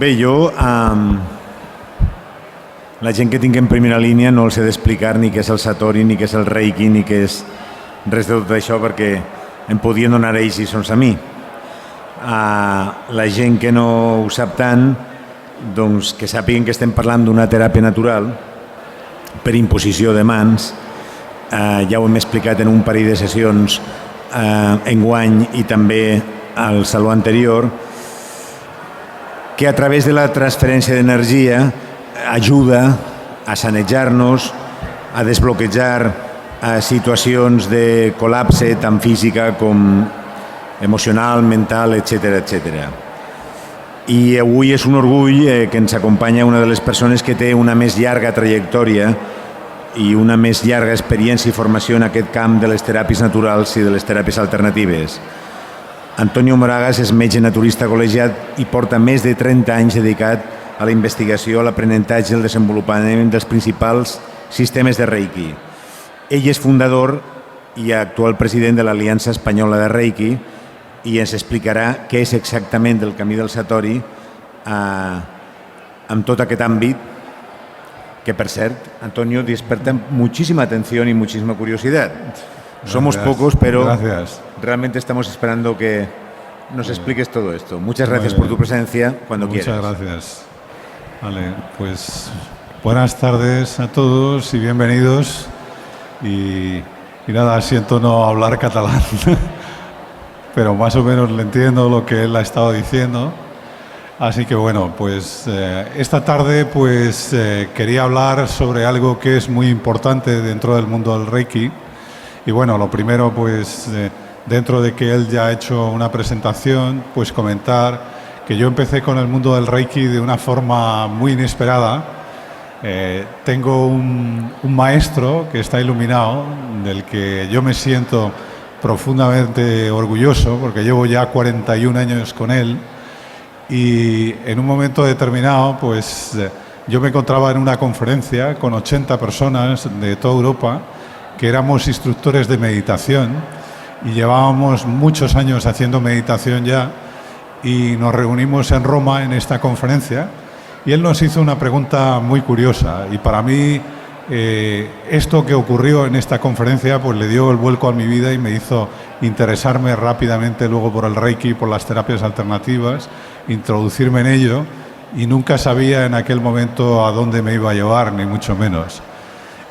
Bé, jo, la gent que tinc en primera línia no els he d'explicar ni què és el Satori, ni què és el Reiki, ni què és res de tot això, perquè em podien donar ells lliçons a mi. La gent que no ho sap tant, doncs que sàpiguen que estem parlant d'una teràpia natural per imposició de mans. Ja ho hem explicat en un parell de sessions enguany i també al saló anterior, que a través de la transferència d'energia ajuda a sanejar-nos, a desbloquejar situacions de col·lapse tant física com emocional, mental, etc. I avui és un orgull que ens acompanya una de les persones que té una més llarga trajectòria i una més llarga experiència i formació en aquest camp de les teràpies naturals i de les teràpies alternatives. Antonio Moragas és metge naturista col·legiat i porta més de 30 anys dedicat a la investigació, a l'aprenentatge i el desenvolupament dels principals sistemes de Reiki. Ell és fundador i actual president de l'Aliança Espanyola de Reiki i ens explicarà què és exactament el camí del Satori en tot aquest àmbit, que per cert, Antonio, desperta muchísima atención y muchísima curiosidad. Somos pocos, pero realmente estamos esperando que nos expliques todo esto. Muchas gracias por tu presencia cuando quieras. Muchas gracias. Vale, pues buenas tardes a todos y bienvenidos. Y nada, siento no hablar catalán, pero más o menos le entiendo lo que él ha estado diciendo. Así que bueno, pues esta tarde pues quería hablar sobre algo que es muy importante dentro del mundo del Reiki. Y bueno, lo primero pues dentro de que él ya ha hecho una presentación, pues comentar que yo empecé con el mundo del Reiki de una forma muy inesperada. Tengo un maestro que está iluminado, del que yo me siento profundamente orgulloso, porque llevo ya 41 años con él. Y en un momento determinado, pues yo me encontraba en una conferencia con 80 personas de toda Europa, que éramos instructores de meditación y llevábamos muchos años haciendo meditación ya, y nos reunimos en Roma en esta conferencia y él nos hizo una pregunta muy curiosa, y para mí esto que ocurrió en esta conferencia pues le dio el vuelco a mi vida y me hizo interesarme rápidamente luego por el Reiki, por las terapias alternativas, introducirme en ello, y nunca sabía en aquel momento a dónde me iba a llevar, ni mucho menos.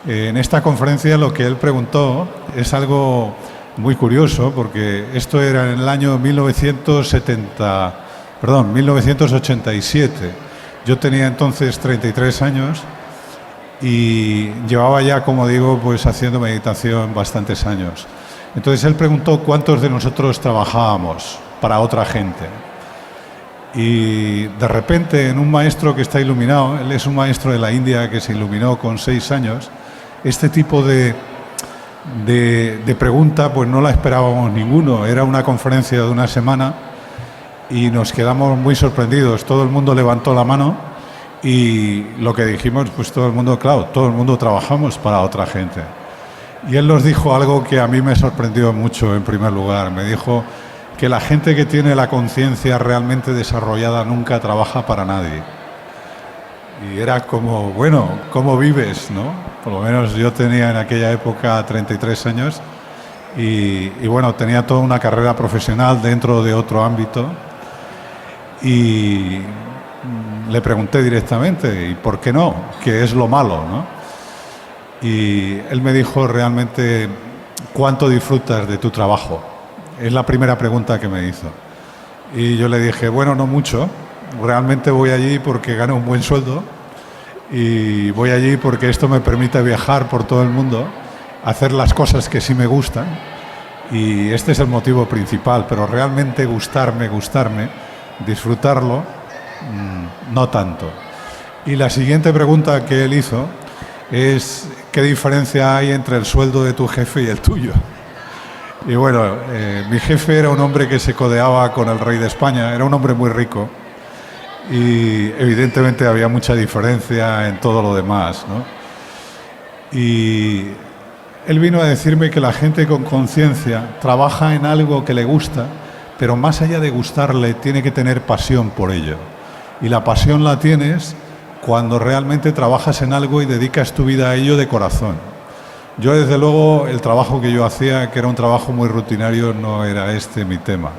En esta conferencia lo que él preguntó es algo muy curioso, porque esto era en el año 1987. Yo tenía entonces 33 años y llevaba ya, como digo, pues haciendo meditación bastantes años. Entonces él preguntó cuántos de nosotros trabajábamos para otra gente. Y de repente, en un maestro que está iluminado, él es un maestro de la India que se iluminó con 6 años, este tipo de pregunta pues no la esperábamos ninguno. Era una conferencia de una semana y nos quedamos muy sorprendidos. Todo el mundo levantó la mano y lo que dijimos, pues todo el mundo, claro, todo el mundo trabajamos para otra gente. Y él nos dijo algo que a mí me sorprendió mucho en primer lugar. Me dijo que la gente que tiene la conciencia realmente desarrollada nunca trabaja para nadie. Y era como, bueno, ¿cómo vives, no? Por lo menos yo tenía en aquella época 33 años y bueno, tenía toda una carrera profesional dentro de otro ámbito, y le pregunté directamente, ¿y por qué no? ¿Qué es lo malo, no? Y él me dijo realmente, ¿cuánto disfrutas de tu trabajo? Es la primera pregunta que me hizo. Y yo le dije, bueno, no mucho. Realmente voy allí porque gano un buen sueldo y voy allí porque esto me permite viajar por todo el mundo, hacer las cosas que sí me gustan, y este es el motivo principal, pero realmente gustarme, disfrutarlo, no tanto. Y la siguiente pregunta que él hizo es, ¿qué diferencia hay entre el sueldo de tu jefe y el tuyo? Y bueno, mi jefe era un hombre que se codeaba con el rey de España, era un hombre muy rico, y evidentemente había mucha diferencia en todo lo demás, ¿no? Y él vino a decirme que la gente con conciencia trabaja en algo que le gusta, pero más allá de gustarle, tiene que tener pasión por ello. Y la pasión la tienes cuando realmente trabajas en algo y dedicas tu vida a ello de corazón. Yo, desde luego, el trabajo que yo hacía, que era un trabajo muy rutinario, no era este mi tema.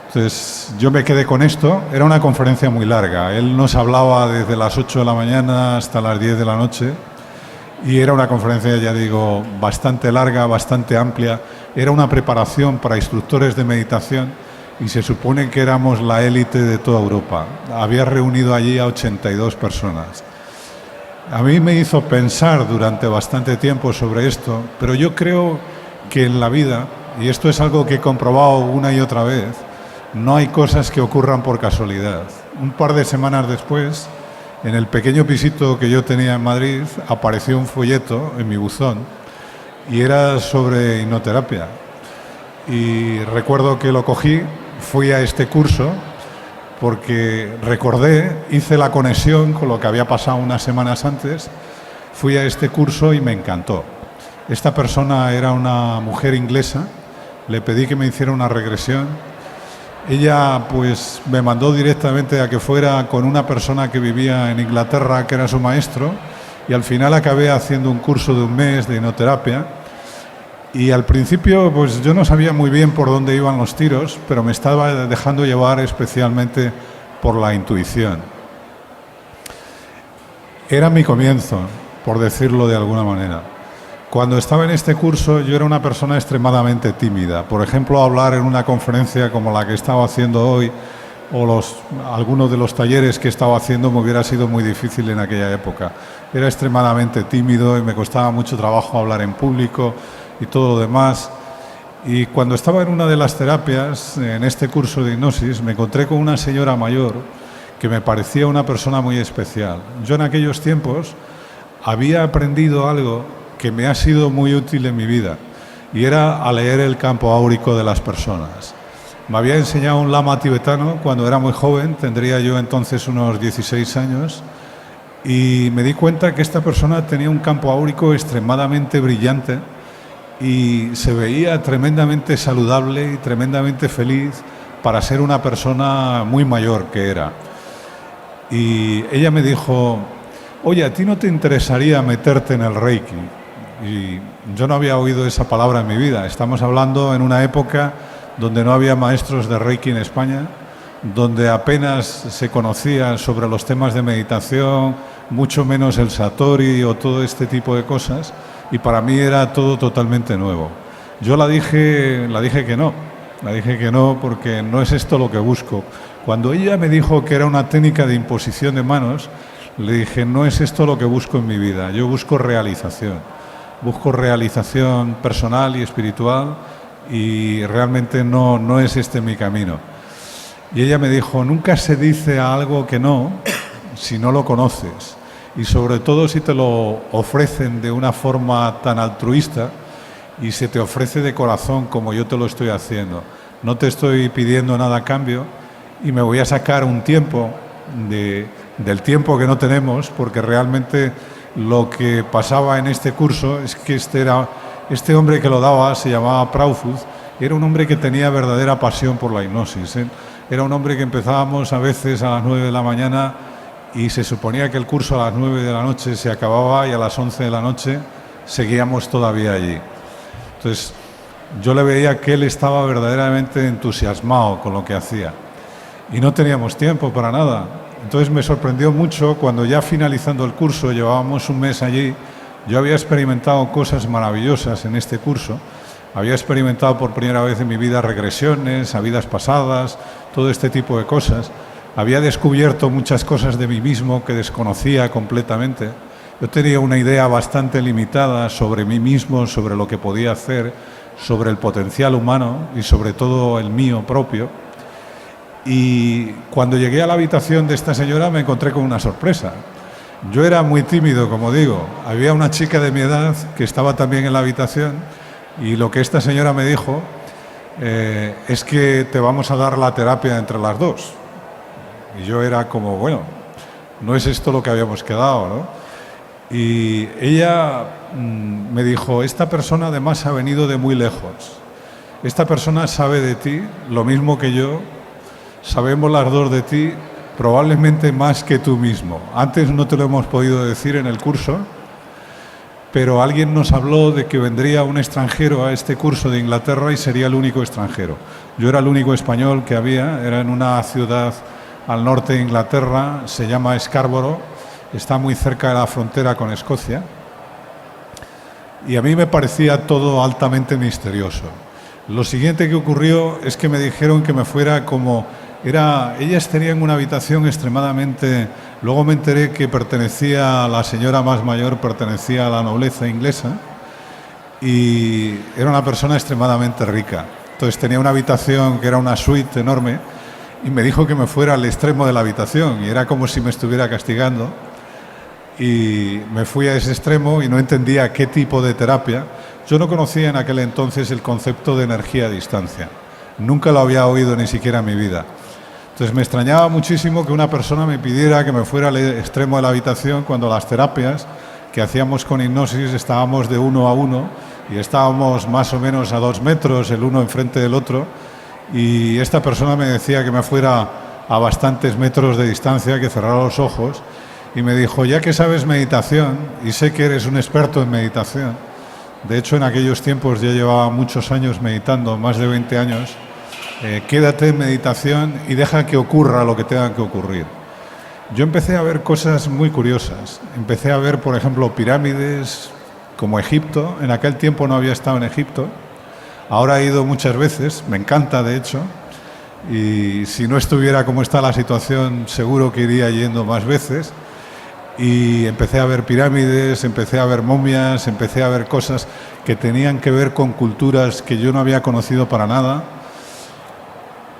Entonces, yo me quedé con esto. Era una conferencia muy larga. Él nos hablaba desde las 8 de la mañana hasta las 10 de la noche. Y era una conferencia, ya digo, bastante larga, bastante amplia. Era una preparación para instructores de meditación y se supone que éramos la élite de toda Europa. Había reunido allí a 82 personas. A mí me hizo pensar durante bastante tiempo sobre esto, pero yo creo que en la vida, y esto es algo que he comprobado una y otra vez, no hay cosas que ocurran por casualidad. Un par de semanas después, en el pequeño pisito que yo tenía en Madrid, apareció un folleto en mi buzón y era sobre hipnoterapia. Y recuerdo que lo cogí, fui a este curso porque recordé, hice la conexión con lo que había pasado unas semanas antes, fui a este curso y me encantó. Esta persona era una mujer inglesa, le pedí que me hiciera una regresión. Ella pues me mandó directamente a que fuera con una persona que vivía en Inglaterra, que era su maestro, y al final acabé haciendo un curso de un mes de hipnoterapia. Y al principio pues yo no sabía muy bien por dónde iban los tiros, pero me estaba dejando llevar especialmente por la intuición. Era mi comienzo, por decirlo de alguna manera. Cuando estaba en este curso yo era una persona extremadamente tímida. Por ejemplo, hablar en una conferencia como la que estaba haciendo hoy o algunos de los talleres que estaba haciendo me hubiera sido muy difícil en aquella época. Era extremadamente tímido y me costaba mucho trabajo hablar en público y todo lo demás. Y cuando estaba en una de las terapias, en este curso de hipnosis, me encontré con una señora mayor que me parecía una persona muy especial. Yo en aquellos tiempos había aprendido algo que me ha sido muy útil en mi vida, y era a leer el campo áurico de las personas. Me había enseñado un lama tibetano cuando era muy joven, tendría yo entonces unos 16 años, y me di cuenta que esta persona tenía un campo áurico extremadamente brillante y se veía tremendamente saludable y tremendamente feliz para ser una persona muy mayor que era. Y ella me dijo: oye, ¿a ti no te interesaría meterte en el Reiki? Y yo no había oído esa palabra en mi vida. Estamos hablando en una época donde no había maestros de Reiki en España, donde apenas se conocía sobre los temas de meditación, mucho menos el Satori o todo este tipo de cosas, y para mí era todo totalmente nuevo. Yo la dije que no, porque no es esto lo que busco. Cuando ella me dijo que era una técnica de imposición de manos, le dije: no es esto lo que busco en mi vida, yo busco realización personal y espiritual, y realmente no es este mi camino. Y ella me dijo: nunca se dice a algo que no si no lo conoces, y sobre todo si te lo ofrecen de una forma tan altruista y se te ofrece de corazón como yo te lo estoy haciendo. No te estoy pidiendo nada a cambio y me voy a sacar un tiempo del tiempo que no tenemos, porque realmente lo que pasaba en este curso es que este hombre que lo daba se llamaba Proudfoot, era un hombre que tenía verdadera pasión por la hipnosis, ¿eh? Era un hombre que empezábamos a veces a las 9 de la mañana y se suponía que el curso a las 9 de la noche se acababa y a las 11 de la noche seguíamos todavía allí. Entonces yo le veía que él estaba verdaderamente entusiasmado con lo que hacía y no teníamos tiempo para nada. Entonces me sorprendió mucho cuando, ya finalizando el curso, llevábamos un mes allí. Yo había experimentado cosas maravillosas en este curso. Había experimentado por primera vez en mi vida regresiones a vidas pasadas, todo este tipo de cosas. Había descubierto muchas cosas de mí mismo que desconocía completamente. Yo tenía una idea bastante limitada sobre mí mismo, sobre lo que podía hacer, sobre el potencial humano y sobre todo el mío propio. Y cuando llegué a la habitación de esta señora me encontré con una sorpresa. Yo era muy tímido, como digo. Había una chica de mi edad que estaba también en la habitación, y lo que esta señora me dijo es que te vamos a dar la terapia entre las dos. Y yo era como, bueno, no es esto lo que habíamos quedado, ¿no? Y ella me dijo: esta persona además ha venido de muy lejos. Esta persona sabe de ti lo mismo que yo. Sabemos las dos de ti probablemente más que tú mismo. Antes no te lo hemos podido decir en el curso, pero alguien nos habló de que vendría un extranjero a este curso de Inglaterra y sería el único extranjero. Yo era el único español que había, era en una ciudad al norte de Inglaterra, se llama Scarborough, está muy cerca de la frontera con Escocia, y a mí me parecía todo altamente misterioso. Lo siguiente que ocurrió es que me dijeron que me fuera como... ellas tenían una habitación extremadamente... Luego me enteré que pertenecía a la señora más mayor, pertenecía a la nobleza inglesa y era una persona extremadamente rica. Entonces tenía una habitación que era una suite enorme y me dijo que me fuera al extremo de la habitación y era como si me estuviera castigando. Y me fui a ese extremo y no entendía qué tipo de terapia. Yo no conocía en aquel entonces el concepto de energía a distancia. Nunca lo había oído ni siquiera en mi vida. Entonces me extrañaba muchísimo que una persona me pidiera que me fuera al extremo de la habitación cuando las terapias que hacíamos con hipnosis estábamos de 1 a 1 y estábamos más o menos a 2 metros el uno enfrente del otro y esta persona me decía que me fuera a bastantes metros de distancia, que cerrara los ojos y me dijo, ya que sabes meditación y sé que eres un experto en meditación, de hecho en aquellos tiempos ya llevaba muchos años meditando, más de 20 años, quédate en meditación y deja que ocurra lo que tenga que ocurrir. Yo empecé a ver cosas muy curiosas. Empecé a ver, por ejemplo, pirámides como Egipto. En aquel tiempo no había estado en Egipto. Ahora he ido muchas veces, me encanta de hecho. Y si no estuviera como está la situación, seguro que iría yendo más veces. Y empecé a ver pirámides, empecé a ver momias, empecé a ver cosas que tenían que ver con culturas que yo no había conocido para nada.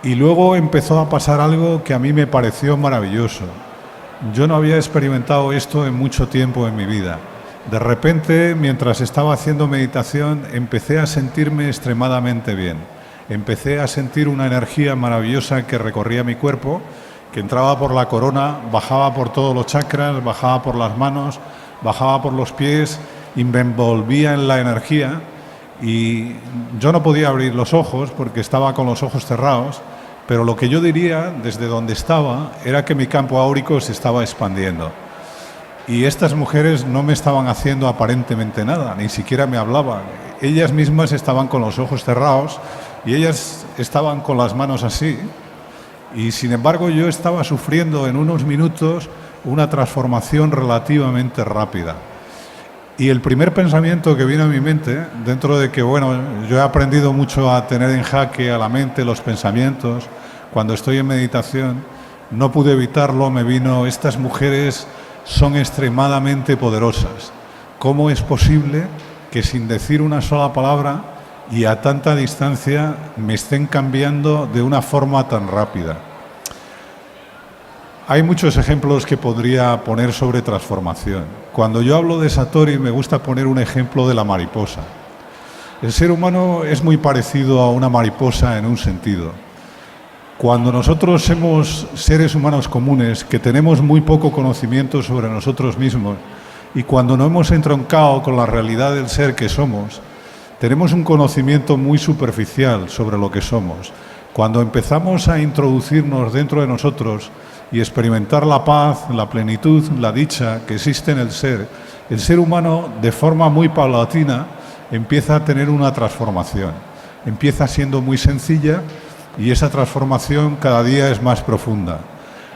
Y luego empezó a pasar algo que a mí me pareció maravilloso. Yo no había experimentado esto en mucho tiempo en mi vida. De repente, mientras estaba haciendo meditación, empecé a sentirme extremadamente bien. Empecé a sentir una energía maravillosa que recorría mi cuerpo, que entraba por la corona, bajaba por todos los chakras, bajaba por las manos, bajaba por los pies y me envolvía en la energía. Y yo no podía abrir los ojos porque estaba con los ojos cerrados, pero lo que yo diría desde donde estaba era que mi campo áurico se estaba expandiendo. Y estas mujeres no me estaban haciendo aparentemente nada, ni siquiera me hablaban. Ellas mismas estaban con los ojos cerrados y ellas estaban con las manos así. Y sin embargo yo estaba sufriendo en unos minutos una transformación relativamente rápida. Y el primer pensamiento que vino a mi mente, dentro de que, bueno, yo he aprendido mucho a tener en jaque a la mente los pensamientos, cuando estoy en meditación, no pude evitarlo, me vino, estas mujeres son extremadamente poderosas. ¿Cómo es posible que sin decir una sola palabra y a tanta distancia me estén cambiando de una forma tan rápida? Hay muchos ejemplos que podría poner sobre transformación. Cuando yo hablo de Satori me gusta poner un ejemplo de la mariposa. El ser humano es muy parecido a una mariposa en un sentido. Cuando nosotros somos seres humanos comunes que tenemos muy poco conocimiento sobre nosotros mismos y cuando no hemos entroncado con la realidad del ser que somos, tenemos un conocimiento muy superficial sobre lo que somos. Cuando empezamos a introducirnos dentro de nosotros y experimentar la paz, la plenitud, la dicha que existe en el ser humano de forma muy paulatina empieza a tener una transformación. Empieza siendo muy sencilla y esa transformación cada día es más profunda.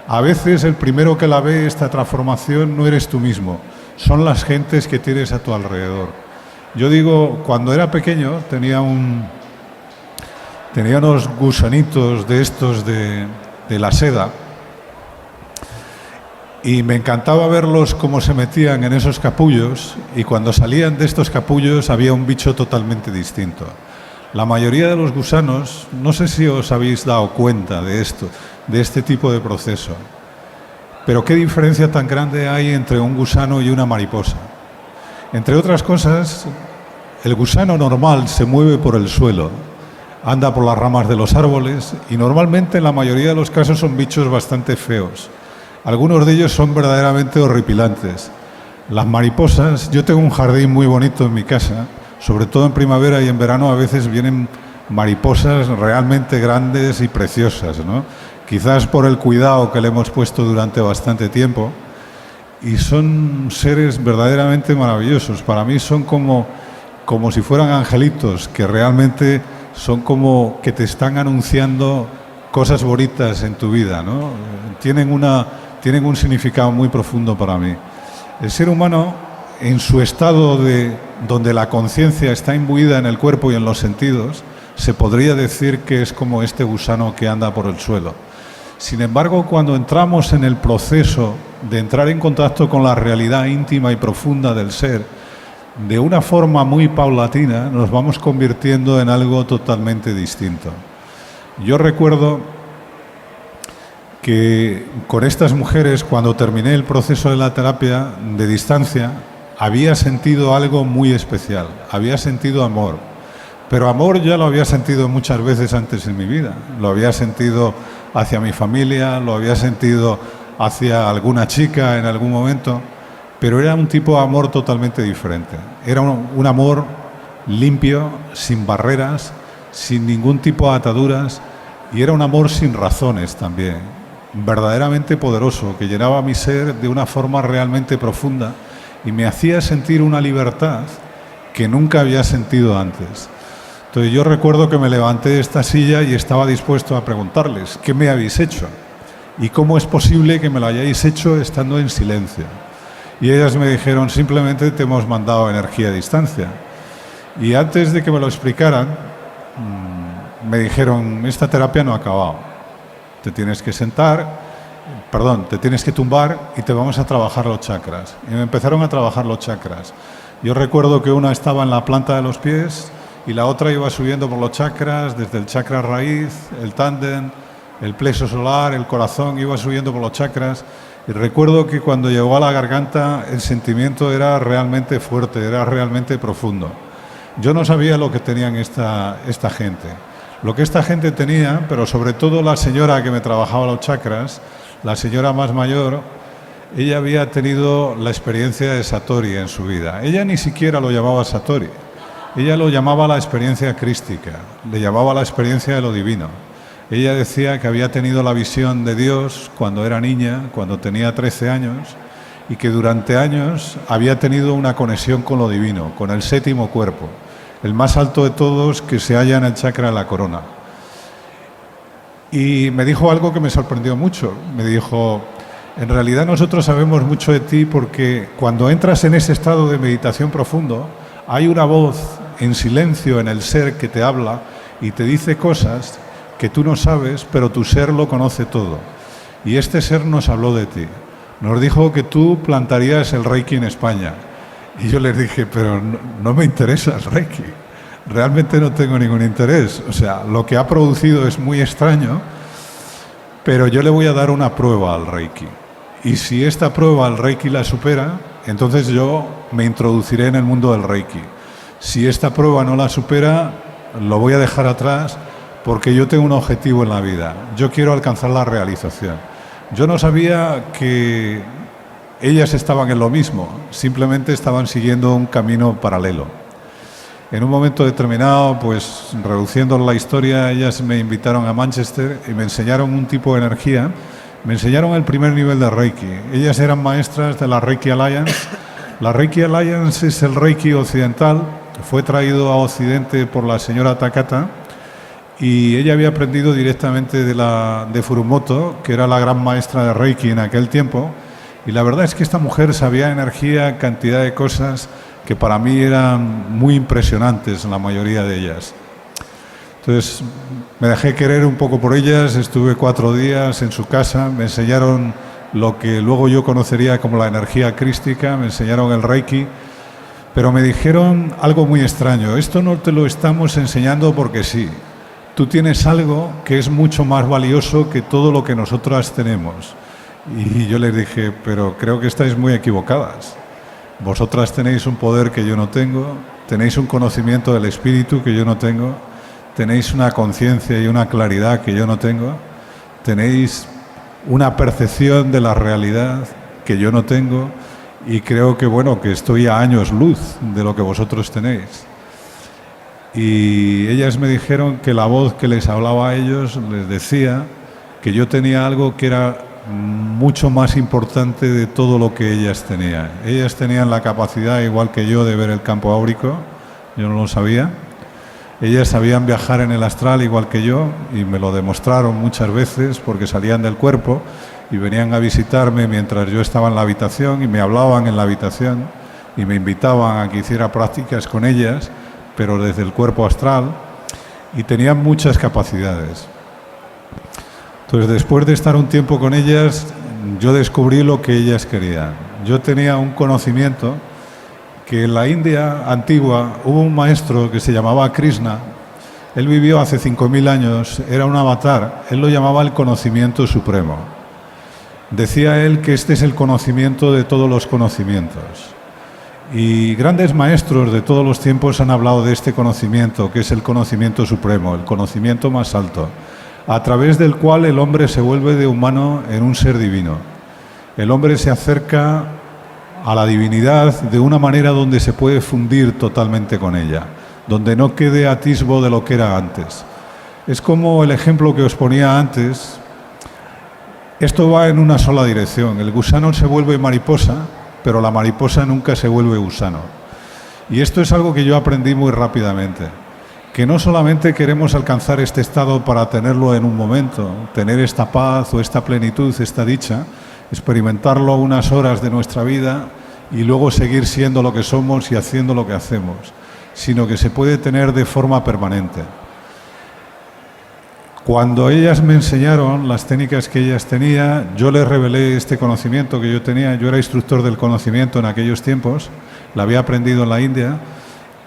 A veces el primero que la ve esta transformación no eres tú mismo, son las gentes que tienes a tu alrededor. Yo digo, cuando era pequeño tenía unos gusanitos de estos de la seda y me encantaba verlos cómo se metían en esos capullos y cuando salían de estos capullos había un bicho totalmente distinto. La mayoría de los gusanos, no sé si os habéis dado cuenta de esto, de este tipo de proceso, pero qué diferencia tan grande hay entre un gusano y una mariposa. Entre otras cosas, el gusano normal se mueve por el suelo, anda por las ramas de los árboles y normalmente en la mayoría de los casos son bichos bastante feos. Algunos de ellos son verdaderamente horripilantes. Las mariposas, yo tengo un jardín muy bonito en mi casa, sobre todo en primavera y en verano a veces vienen mariposas realmente grandes y preciosas, ¿no? Quizás por el cuidado que le hemos puesto durante bastante tiempo, y son seres verdaderamente maravillosos. Para mí son como si fueran angelitos, que realmente son como que te están anunciando cosas bonitas en tu vida, ¿no? Tienen un significado muy profundo para mí. El ser humano, en su estado donde la conciencia está imbuida en el cuerpo y en los sentidos, se podría decir que es como este gusano que anda por el suelo. Sin embargo, cuando entramos en el proceso de entrar en contacto con la realidad íntima y profunda del ser, de una forma muy paulatina, nos vamos convirtiendo en algo totalmente distinto. Yo recuerdo que con estas mujeres, cuando terminé el proceso de la terapia de distancia, había sentido algo muy especial, había sentido amor. Pero amor ya lo había sentido muchas veces antes en mi vida. Lo había sentido hacia mi familia, lo había sentido hacia alguna chica en algún momento, pero era un tipo de amor totalmente diferente. Era un amor limpio, sin barreras, sin ningún tipo de ataduras, y era un amor sin razones también, verdaderamente poderoso, que llenaba mi ser de una forma realmente profunda y me hacía sentir una libertad que nunca había sentido antes. Entonces yo recuerdo que me levanté de esta silla y estaba dispuesto a preguntarles, ¿qué me habéis hecho? ¿Y cómo es posible que me lo hayáis hecho estando en silencio? Y ellas me dijeron, simplemente te hemos mandado energía a distancia. Y antes de que me lo explicaran, me dijeron, esta terapia no ha acabado. Te tienes que te tienes que tumbar y te vamos a trabajar los chakras. Y me empezaron a trabajar los chakras. Yo recuerdo que una estaba en la planta de los pies y la otra iba subiendo por los chakras, desde el chakra raíz, el tándem, el plexo solar, el corazón, iba subiendo por los chakras. Y recuerdo que cuando llegó a la garganta el sentimiento era realmente fuerte, era realmente profundo. Yo no sabía lo que tenían esta gente. Lo que esta gente tenía, pero sobre todo la señora que me trabajaba los chakras, la señora más mayor, ella había tenido la experiencia de Satori en su vida. Ella ni siquiera lo llamaba Satori. Ella lo llamaba la experiencia crística, le llamaba la experiencia de lo divino. Ella decía que había tenido la visión de Dios cuando era niña, cuando tenía 13 años, y que durante años había tenido una conexión con lo divino, con el séptimo cuerpo, el más alto de todos, que se halla en el chakra de la corona. Y me dijo algo que me sorprendió mucho. Me dijo, en realidad nosotros sabemos mucho de ti porque cuando entras en ese estado de meditación profundo, hay una voz en silencio en el ser que te habla y te dice cosas que tú no sabes, pero tu ser lo conoce todo. Y este ser nos habló de ti. Nos dijo que tú plantarías el Reiki en España. Y yo les dije, pero no me interesa el Reiki. Realmente no tengo ningún interés. O sea, lo que ha producido es muy extraño, pero yo le voy a dar una prueba al Reiki. Y si esta prueba el Reiki la supera, entonces yo me introduciré en el mundo del Reiki. Si esta prueba no la supera, lo voy a dejar atrás porque yo tengo un objetivo en la vida. Yo quiero alcanzar la realización. Yo no sabía que ellas estaban en lo mismo, simplemente estaban siguiendo un camino paralelo. En un momento determinado, pues reduciendo la historia, ellas me invitaron a Manchester y me enseñaron un tipo de energía. Me enseñaron el primer nivel de Reiki. Ellas eran maestras de la Reiki Alliance. La Reiki Alliance es el Reiki occidental. Fue traído a Occidente por la señora Takata y ella había aprendido directamente de Furumoto, que era la gran maestra de Reiki en aquel tiempo. Y la verdad es que esta mujer sabía energía, cantidad de cosas que para mí eran muy impresionantes, la mayoría de ellas. Entonces me dejé querer un poco por ellas, estuve 4 días en su casa, me enseñaron lo que luego yo conocería como la energía crística, me enseñaron el Reiki, pero me dijeron algo muy extraño, esto no te lo estamos enseñando porque sí, tú tienes algo que es mucho más valioso que todo lo que nosotras tenemos. Y yo les dije, pero creo que estáis muy equivocadas. Vosotras tenéis un poder que yo no tengo, tenéis un conocimiento del espíritu que yo no tengo, tenéis una conciencia y una claridad que yo no tengo, tenéis una percepción de la realidad que yo no tengo y creo que, bueno, que estoy a años luz de lo que vosotros tenéis. y ellas me dijeron que la voz que les hablaba a ellos les decía que yo tenía algo que era mucho más importante de todo lo que ellas tenían. Ellas tenían la capacidad, igual que yo, de ver el campo áurico, yo no lo sabía. Ellas sabían viajar en el astral igual que yo y me lo demostraron muchas veces porque salían del cuerpo y venían a visitarme mientras yo estaba en la habitación y me hablaban en la habitación y me invitaban a que hiciera prácticas con ellas, pero desde el cuerpo astral, y tenían muchas capacidades. Entonces, después de estar un tiempo con ellas, yo descubrí lo que ellas querían. Yo tenía un conocimiento que en la India antigua hubo un maestro que se llamaba Krishna. Él vivió hace 5.000 años, era un avatar, él lo llamaba el conocimiento supremo. Decía él que este es el conocimiento de todos los conocimientos. Y grandes maestros de todos los tiempos han hablado de este conocimiento, que es el conocimiento supremo, el conocimiento más alto, a través del cual el hombre se vuelve de humano en un ser divino. El hombre se acerca a la divinidad de una manera donde se puede fundir totalmente con ella, donde no quede atisbo de lo que era antes. Es como el ejemplo que os ponía antes. Esto va en una sola dirección. El gusano se vuelve mariposa, pero la mariposa nunca se vuelve gusano. Y esto es algo que yo aprendí muy rápidamente, que no solamente queremos alcanzar este estado para tenerlo en un momento, tener esta paz o esta plenitud, esta dicha, experimentarlo unas horas de nuestra vida y luego seguir siendo lo que somos y haciendo lo que hacemos, sino que se puede tener de forma permanente. Cuando ellas me enseñaron las técnicas que ellas tenían, yo les revelé este conocimiento que yo tenía. Yo era instructor del conocimiento en aquellos tiempos, lo había aprendido en la India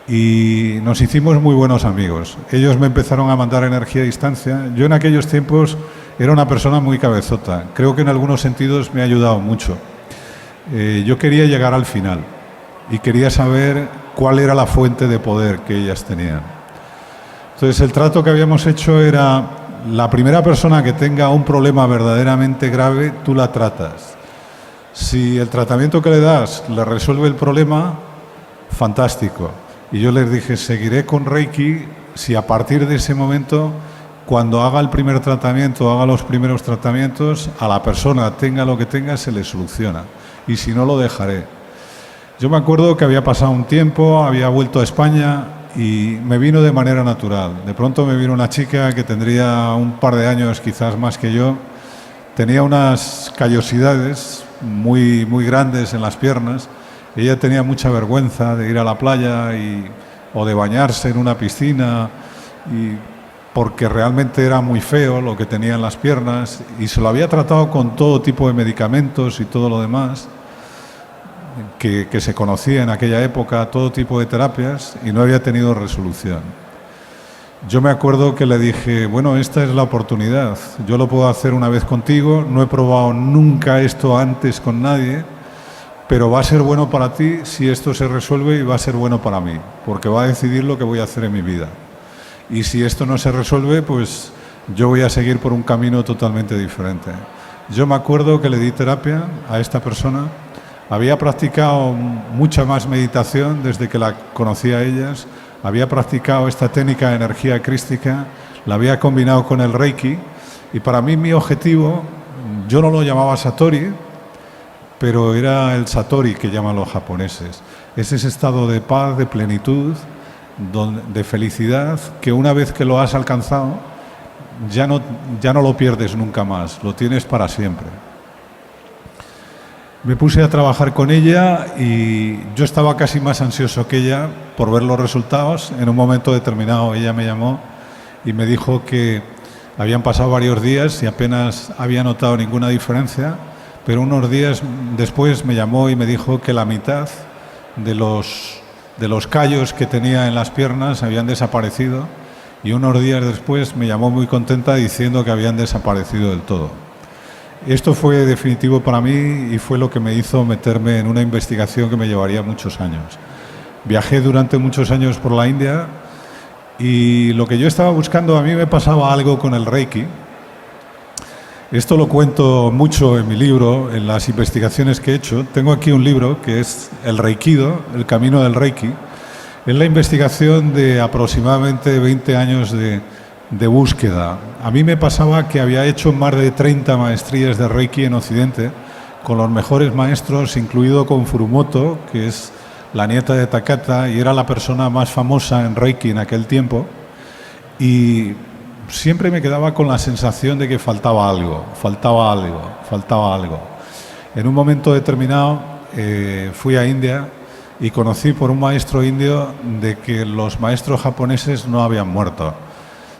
y nos hicimos muy buenos amigos. Ellos me empezaron a mandar energía a distancia. Yo en aquellos tiempos era una persona muy cabezota. Creo que en algunos sentidos me ha ayudado mucho. Yo quería llegar al final y quería saber cuál era la fuente de poder que ellas tenían. Entonces el trato que habíamos hecho era: la primera persona que tenga un problema verdaderamente grave, tú la tratas. Si el tratamiento que le das le resuelve el problema, fantástico. Y yo les dije, seguiré con Reiki si a partir de ese momento, cuando haga el primer tratamiento, haga los primeros tratamientos, a la persona, tenga lo que tenga, se le soluciona. Y si no, lo dejaré. Yo me acuerdo que había pasado un tiempo, había vuelto a España y me vino de manera natural. De pronto me vino una chica que tendría un par de años, quizás más que yo. Tenía unas callosidades muy, muy grandes en las piernas. Ella tenía mucha vergüenza de ir a la playa o de bañarse en una piscina, porque realmente era muy feo lo que tenía en las piernas, y se lo había tratado con todo tipo de medicamentos y todo lo demás que se conocía en aquella época, todo tipo de terapias, y no había tenido resolución. Yo me acuerdo que le dije, bueno, esta es la oportunidad, yo lo puedo hacer una vez contigo, no he probado nunca esto antes con nadie, pero va a ser bueno para ti si esto se resuelve, y va a ser bueno para mí, porque va a decidir lo que voy a hacer en mi vida. Y si esto no se resuelve, pues yo voy a seguir por un camino totalmente diferente. Yo me acuerdo que le di terapia a esta persona. Había practicado mucha más meditación desde que la conocí a ellas. Había practicado esta técnica de energía crística, la había combinado con el Reiki. Y para mí mi objetivo, yo no lo llamaba Satori, pero era el Satori que llaman los japoneses. Es ese estado de paz, de plenitud, de felicidad, que una vez que lo has alcanzado, ya no lo pierdes nunca más, lo tienes para siempre. Me puse a trabajar con ella y yo estaba casi más ansioso que ella por ver los resultados. En un momento determinado ella me llamó y me dijo que habían pasado varios días y apenas había notado ninguna diferencia, pero unos días después me llamó y me dijo que la mitad de los callos que tenía en las piernas habían desaparecido, y unos días después me llamó muy contenta diciendo que habían desaparecido del todo. Esto fue definitivo para mí y fue lo que me hizo meterme en una investigación que me llevaría muchos años. Viajé durante muchos años por la India y lo que yo estaba buscando, a mí me pasaba algo con el Reiki. Esto lo cuento mucho en mi libro, en las investigaciones que he hecho. Tengo aquí un libro que es El Reikido, el camino del Reiki. Es la investigación de aproximadamente 20 años de búsqueda. A mí me pasaba que había hecho más de 30 maestrías de Reiki en Occidente, con los mejores maestros, incluido con Furumoto, que es la nieta de Takata, y era la persona más famosa en Reiki en aquel tiempo. Y siempre me quedaba con la sensación de que faltaba algo. En un momento determinado fui a India y conocí por un maestro indio de que los maestros japoneses no habían muerto.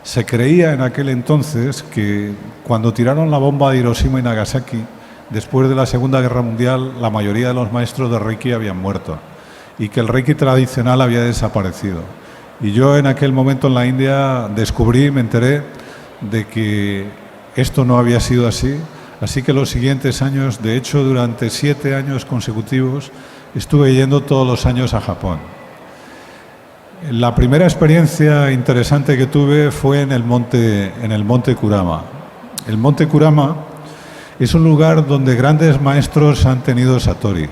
Se creía en aquel entonces que cuando tiraron la bomba de Hiroshima y Nagasaki, después de la Segunda Guerra Mundial, la mayoría de los maestros de Reiki habían muerto y que el Reiki tradicional había desaparecido. Y yo en aquel momento en la India me enteré de que esto no había sido así. Así que los siguientes años, de hecho durante 7 años consecutivos, estuve yendo todos los años a Japón. La primera experiencia interesante que tuve fue en el monte Kurama. El monte Kurama es un lugar donde grandes maestros han tenido Satori.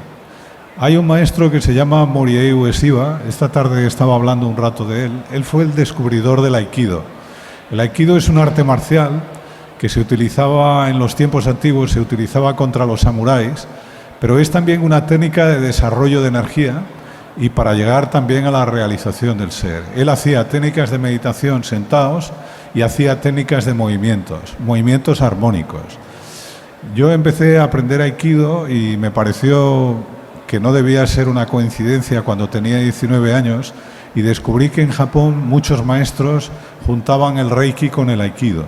Hay un maestro que se llama Moriei Ueshiba. Esta tarde estaba hablando un rato de él. Él fue el descubridor del Aikido. El Aikido es un arte marcial que se utilizaba en los tiempos antiguos, se utilizaba contra los samuráis, pero es también una técnica de desarrollo de energía y para llegar también a la realización del ser. Él hacía técnicas de meditación sentados y hacía técnicas de movimientos armónicos. Yo empecé a aprender Aikido y me pareció que no debía ser una coincidencia cuando tenía 19 años y descubrí que en Japón muchos maestros juntaban el Reiki con el Aikido.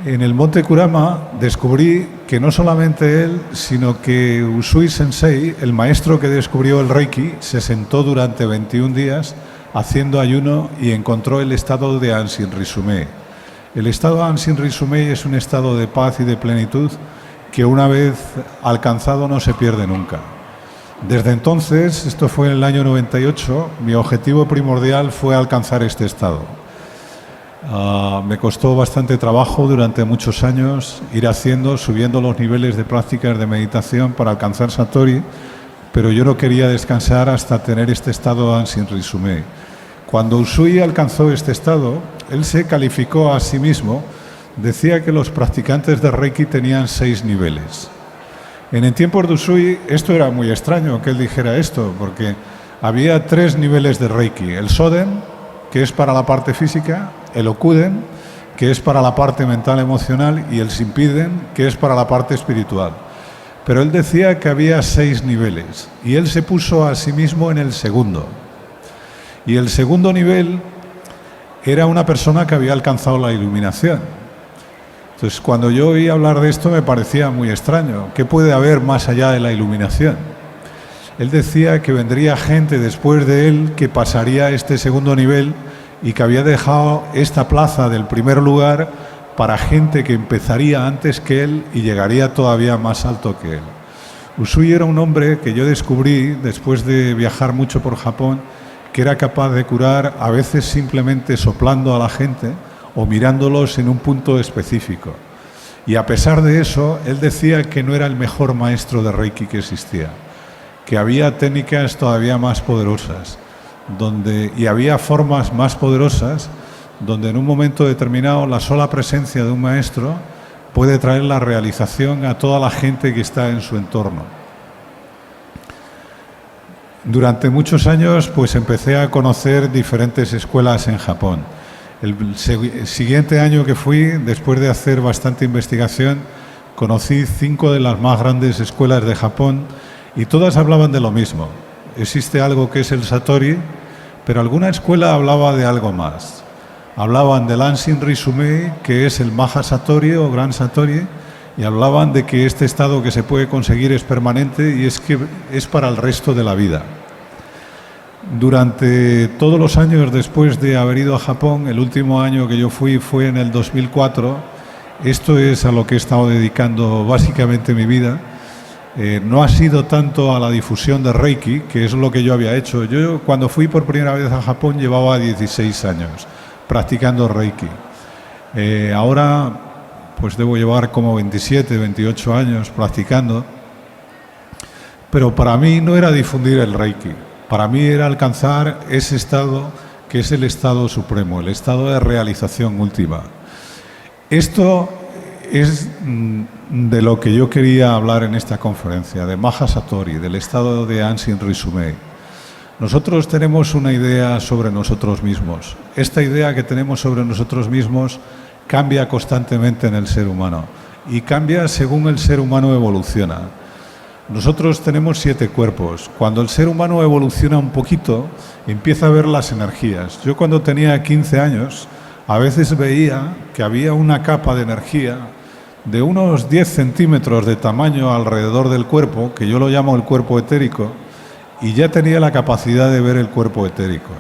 En el monte Kurama descubrí que no solamente él, sino que Usui Sensei, el maestro que descubrió el Reiki, se sentó durante 21 días haciendo ayuno y encontró el estado de Anshin Rizumei. El estado de Anshin Rizumei es un estado de paz y de plenitud que una vez alcanzado no se pierde nunca. Desde entonces, esto fue en el año 98, mi objetivo primordial fue alcanzar este estado. Me costó bastante trabajo durante muchos años ir subiendo los niveles de prácticas de meditación para alcanzar Satori, pero yo no quería descansar hasta tener este estado Anshin Rizumei. Cuando Usui alcanzó este estado, él se calificó a sí mismo, decía que los practicantes de Reiki tenían 6 niveles. En el tiempo de Usui esto era muy extraño que él dijera esto, porque había 3 niveles de Reiki: el Soden, que es para la parte física, el Okuden, que es para la parte mental emocional, y el Shimpiden, que es para la parte espiritual. Pero él decía que había 6 niveles y él se puso a sí mismo en el segundo. Y el segundo nivel era una persona que había alcanzado la iluminación. Entonces, cuando yo oí hablar de esto me parecía muy extraño. ¿Qué puede haber más allá de la iluminación? Él decía que vendría gente después de él que pasaría este segundo nivel y que había dejado esta plaza del primer lugar para gente que empezaría antes que él y llegaría todavía más alto que él. Usui era un hombre que yo descubrí después de viajar mucho por Japón, que era capaz de curar a veces simplemente soplando a la gente o mirándolos en un punto específico. Y a pesar de eso, él decía que no era el mejor maestro de Reiki que existía, que había técnicas todavía más poderosas, y había formas más poderosas donde en un momento determinado la sola presencia de un maestro puede traer la realización a toda la gente que está en su entorno. Durante muchos años pues empecé a conocer diferentes escuelas en Japón. El siguiente año que fui, después de hacer bastante investigación, conocí 5 de las más grandes escuelas de Japón y todas hablaban de lo mismo. Existe algo que es el Satori, pero alguna escuela hablaba de algo más. Hablaban del Anshin Rizumei, que es el Maha Satori o Gran Satori, y hablaban de que este estado que se puede conseguir es permanente y es que es para el resto de la vida. Durante todos los años después de haber ido a Japón, el último año que yo fui fue en el 2004. Esto es a lo que he estado dedicando básicamente mi vida. No ha sido tanto a la difusión de Reiki, que es lo que yo había hecho. Yo cuando fui por primera vez a Japón llevaba 16 años practicando Reiki. Ahora pues debo llevar como 27, 28 años practicando. Pero para mí no era difundir el Reiki. Para mí era alcanzar ese estado que es el estado supremo, el estado de realización última. Esto es de lo que yo quería hablar en esta conferencia, de Maha Satori, del estado de Ansin Rizumei. Nosotros tenemos una idea sobre nosotros mismos. Esta idea que tenemos sobre nosotros mismos cambia constantemente en el ser humano y cambia según el ser humano evoluciona. Nosotros tenemos 7 cuerpos. Cuando el ser humano evoluciona un poquito, empieza a ver las energías. Yo cuando tenía 15 años, a veces veía que había una capa de energía de unos 10 centímetros de tamaño alrededor del cuerpo, que yo lo llamo el cuerpo etérico, y ya tenía la capacidad de ver el cuerpo etérico.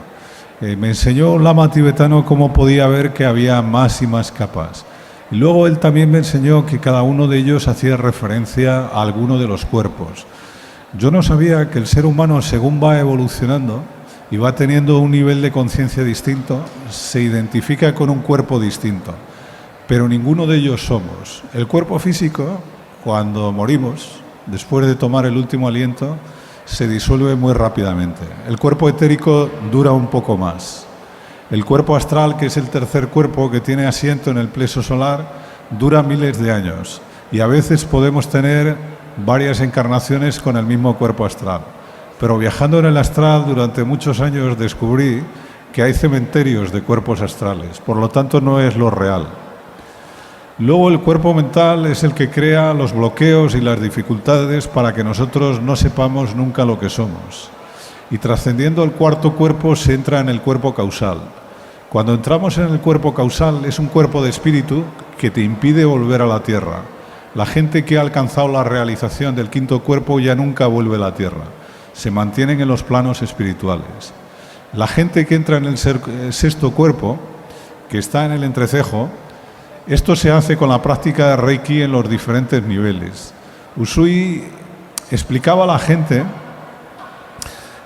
Me enseñó un lama tibetano cómo podía ver que había más y más capas. Y luego él también me enseñó que cada uno de ellos hacía referencia a alguno de los cuerpos. Yo no sabía que el ser humano, según va evolucionando y va teniendo un nivel de conciencia distinto, se identifica con un cuerpo distinto, pero ninguno de ellos somos. El cuerpo físico, cuando morimos, después de tomar el último aliento, se disuelve muy rápidamente. El cuerpo etérico dura un poco más. El cuerpo astral, que es el tercer cuerpo que tiene asiento en el plexo solar, dura miles de años y a veces podemos tener varias encarnaciones con el mismo cuerpo astral. Pero viajando en el astral durante muchos años descubrí que hay cementerios de cuerpos astrales, por lo tanto no es lo real. Luego el cuerpo mental es el que crea los bloqueos y las dificultades para que nosotros no sepamos nunca lo que somos. Y trascendiendo el cuarto cuerpo se entra en el cuerpo causal. Cuando entramos en el cuerpo causal es un cuerpo de espíritu que te impide volver a la tierra. La gente que ha alcanzado la realización del quinto cuerpo ya nunca vuelve a la tierra. Se mantienen en los planos espirituales. La gente que entra en el sexto cuerpo, que está en el entrecejo, esto se hace con la práctica de Reiki en los diferentes niveles. Usui explicaba a la gente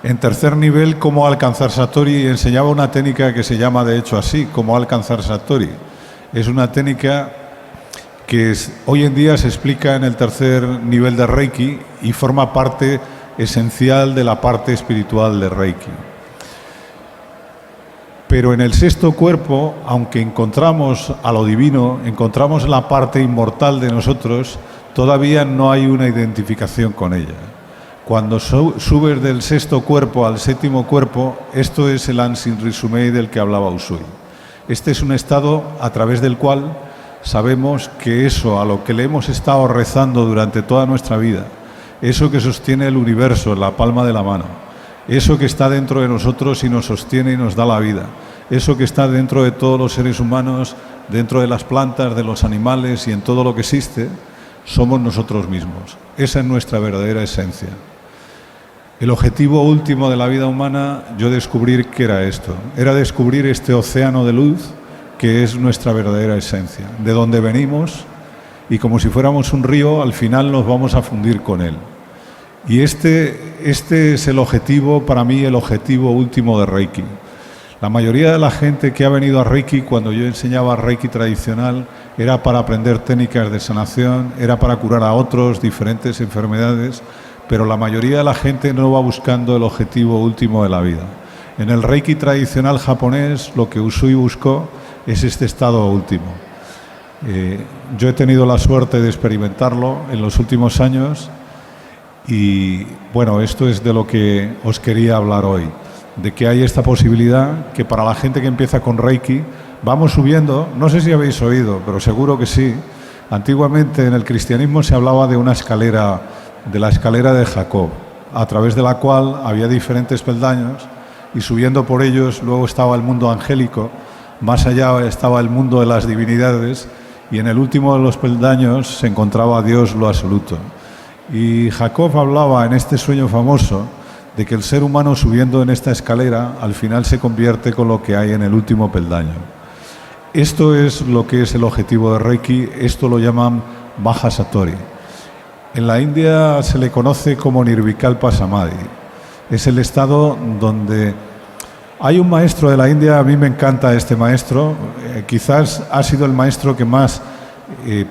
en tercer nivel cómo alcanzar Satori y enseñaba una técnica que se llama de hecho así, cómo alcanzar Satori. Es una técnica que hoy en día se explica en el tercer nivel de Reiki y forma parte esencial de la parte espiritual de Reiki. Pero en el sexto cuerpo, aunque encontramos a lo divino, encontramos la parte inmortal de nosotros, todavía no hay una identificación con ella. Cuando subes del sexto cuerpo al séptimo cuerpo, esto es el Ansin Rizumei del que hablaba Usui. Este es un estado a través del cual sabemos que eso a lo que le hemos estado rezando durante toda nuestra vida, eso que sostiene el universo en la palma de la mano, eso que está dentro de nosotros y nos sostiene y nos da la vida, eso que está dentro de todos los seres humanos, dentro de las plantas, de los animales y en todo lo que existe, somos nosotros mismos. Esa es nuestra verdadera esencia. El objetivo último de la vida humana, yo descubrí que era esto, era descubrir este océano de luz que es nuestra verdadera esencia, de donde venimos y como si fuéramos un río, al final nos vamos a fundir con él. Y este es el objetivo, para mí, el objetivo último de Reiki. La mayoría de la gente que ha venido a Reiki, cuando yo enseñaba Reiki tradicional, era para aprender técnicas de sanación, era para curar a otros diferentes enfermedades, pero la mayoría de la gente no va buscando el objetivo último de la vida. En el Reiki tradicional japonés, lo que Usui buscó es este estado último. Yo he tenido la suerte de experimentarlo en los últimos años y, bueno, esto es de lo que os quería hablar hoy, de que hay esta posibilidad que para la gente que empieza con Reiki, vamos subiendo, no sé si habéis oído, pero seguro que sí. Antiguamente en el cristianismo se hablaba de una escalera, de la escalera de Jacob, a través de la cual había diferentes peldaños y subiendo por ellos luego estaba el mundo angélico, más allá estaba el mundo de las divinidades y en el último de los peldaños se encontraba Dios lo absoluto. Y Jacob hablaba en este sueño famoso de que el ser humano subiendo en esta escalera al final se convierte con lo que hay en el último peldaño. Esto es lo que es el objetivo de Reiki, esto lo llaman Maha Satori. En la India se le conoce como Nirvikalpa Samadhi. Es el estado donde hay un maestro de la India, a mí me encanta este maestro, quizás ha sido el maestro que más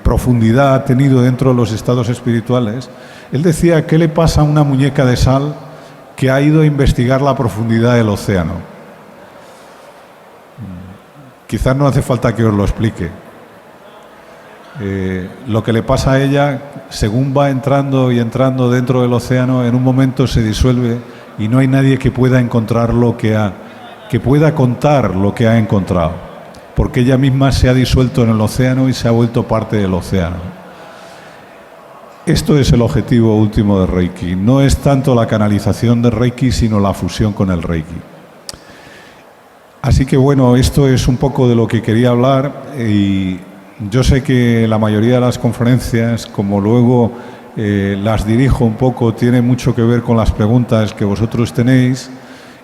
profundidad ha tenido dentro de los estados espirituales. Él decía, ¿qué le pasa a una muñeca de sal que ha ido a investigar la profundidad del océano. Quizás no hace falta que os lo explique. Lo que le pasa a ella, según va entrando y entrando dentro del océano, en un momento se disuelve y no hay nadie que pueda encontrar que pueda contar lo que ha encontrado, porque ella misma se ha disuelto en el océano y se ha vuelto parte del océano. Esto es el objetivo último de Reiki. No es tanto la canalización de Reiki, sino la fusión con el Reiki. Así que bueno, esto es un poco de lo que quería hablar, y yo sé que la mayoría de las conferencias, como luego las dirijo un poco, tiene mucho que ver con las preguntas que vosotros tenéis,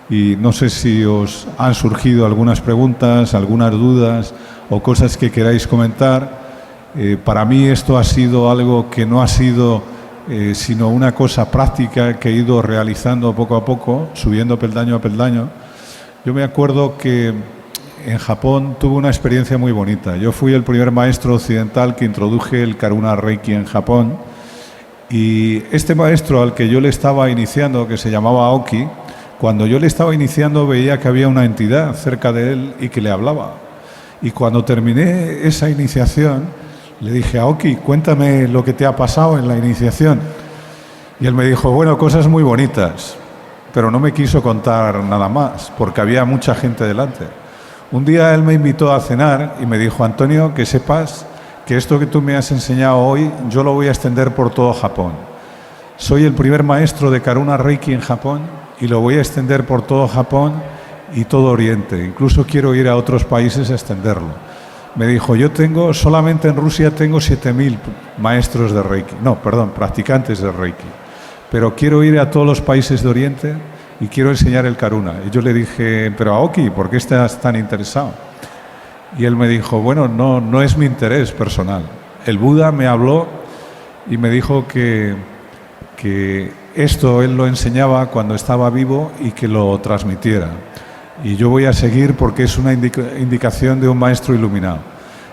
y no sé si os han surgido algunas preguntas, algunas dudas o cosas que queráis comentar. Para mí esto ha sido algo que no ha sido sino una cosa práctica que he ido realizando poco a poco, subiendo peldaño a peldaño. Yo me acuerdo que en Japón tuve una experiencia muy bonita. Yo fui el primer maestro occidental que introduje el Karuna Reiki en Japón, y este maestro al que yo le estaba iniciando, que se llamaba Aoki, cuando yo le estaba iniciando veía que había una entidad cerca de él y que le hablaba. Y cuando terminé esa iniciación, le dije: Aoki, cuéntame lo que te ha pasado en la iniciación. Y él me dijo: bueno, cosas muy bonitas, pero no me quiso contar nada más, porque había mucha gente delante. Un día él me invitó a cenar y me dijo: Antonio, que sepas que esto que tú me has enseñado hoy, yo lo voy a extender por todo Japón. Soy el primer maestro de Karuna Reiki en Japón y lo voy a extender por todo Japón y todo Oriente. Incluso quiero ir a otros países a extenderlo. Me dijo: yo solamente en Rusia tengo 7.000 maestros de Reiki. No, perdón, practicantes de Reiki. Pero quiero ir a todos los países de Oriente y quiero enseñar el Karuna. Y yo le dije: pero Aoki, ¿por qué estás tan interesado? Y él me dijo: bueno, no es mi interés personal. El Buda me habló y me dijo que esto él lo enseñaba cuando estaba vivo y que lo transmitiera. Y yo voy a seguir porque es una indicación de un maestro iluminado.